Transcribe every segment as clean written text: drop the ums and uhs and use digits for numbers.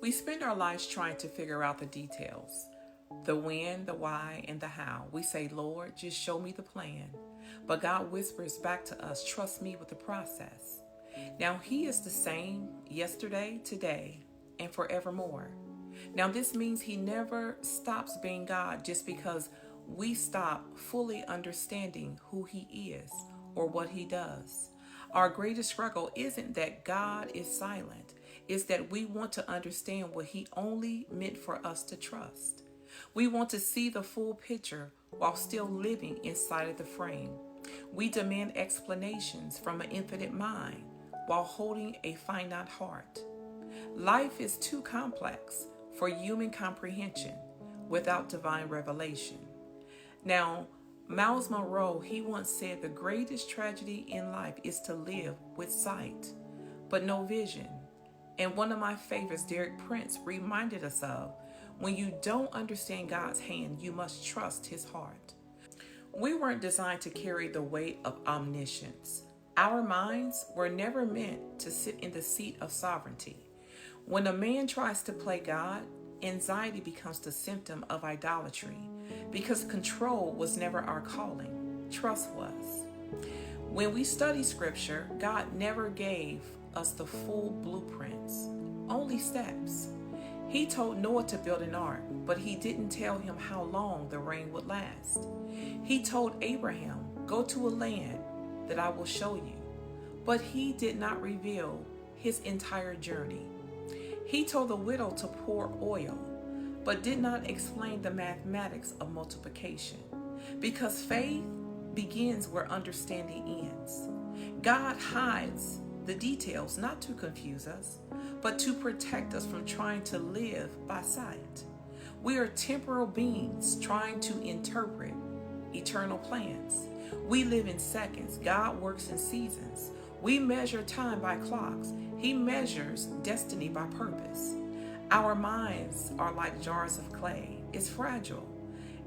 We spend our lives trying to figure out the details, the when, the why, and the how. We say, Lord, just show me the plan. But God whispers back to us, trust me with the process. Now, He is the same yesterday, today, and forevermore. Now, this means He never stops being God just because we stop fully understanding who He is or what He does. Our greatest struggle isn't that God is silent, it's that we want to understand what He only meant for us to trust. We want to see the full picture while still living inside of the frame. We demand explanations from an infinite mind while holding a finite heart. Life is too complex for human comprehension without divine revelation. Now, Miles Monroe, he once said the greatest tragedy in life is to live with sight, but no vision. And one of my favorites, Derek Prince, reminded us of, when you don't understand God's hand, you must trust His heart. We weren't designed to carry the weight of omniscience. Our minds were never meant to sit in the seat of sovereignty. When a man tries to play God, anxiety becomes the symptom of idolatry, because control was never our calling, trust was. When we study Scripture, God never gave us the full blueprints, only steps. He told Noah to build an ark, but He didn't tell him how long the rain would last. He told Abraham, go to a land that I will show you, but He did not reveal His entire journey. He told the widow to pour oil, but did not explain the mathematics of multiplication, because faith begins where understanding ends. God hides the details not to confuse us, but to protect us from trying to live by sight. We are temporal beings trying to interpret eternal plans. We live in seconds. God works in seasons. We measure time by clocks. He measures destiny by purpose. Our minds are like jars of clay. It's fragile,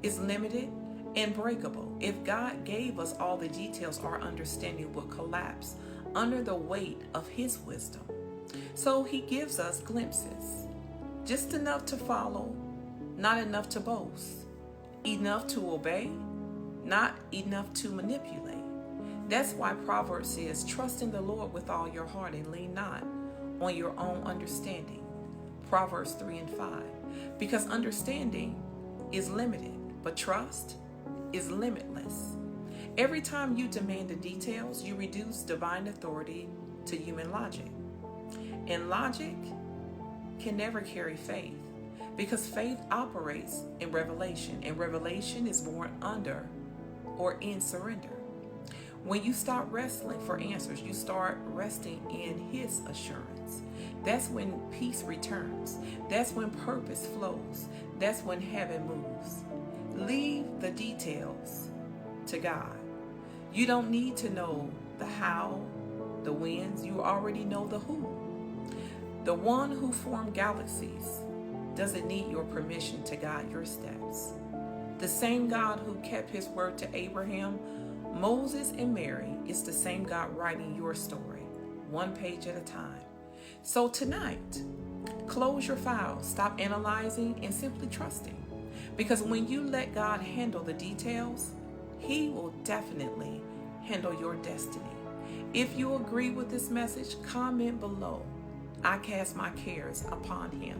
it's limited, and breakable. If God gave us all the details, our understanding would collapse under the weight of His wisdom. So He gives us glimpses, just enough to follow, not enough to boast, enough to obey, not enough to manipulate. That's why Proverbs says, trust in the Lord with all your heart and lean not on your own understanding. Proverbs 3:5. Because understanding is limited, but trust is limitless. Every time you demand the details, you reduce divine authority to human logic. And logic can never carry faith, because faith operates in revelation, and revelation is born under or in surrender. When you stop wrestling for answers, you start resting in His assurance. That's when peace returns. That's when purpose flows. That's when heaven moves. Leave the details to God. You don't need to know the how, the whens. You already know the who. The one who formed galaxies doesn't need your permission to guide your steps. The same God who kept His word to Abraham, Moses, and Mary is the same God writing your story, one page at a time. So tonight, close your files, stop analyzing, and simply trusting. Because when you let God handle the details, He will definitely handle your destiny. If you agree with this message, comment below. I cast my cares upon Him.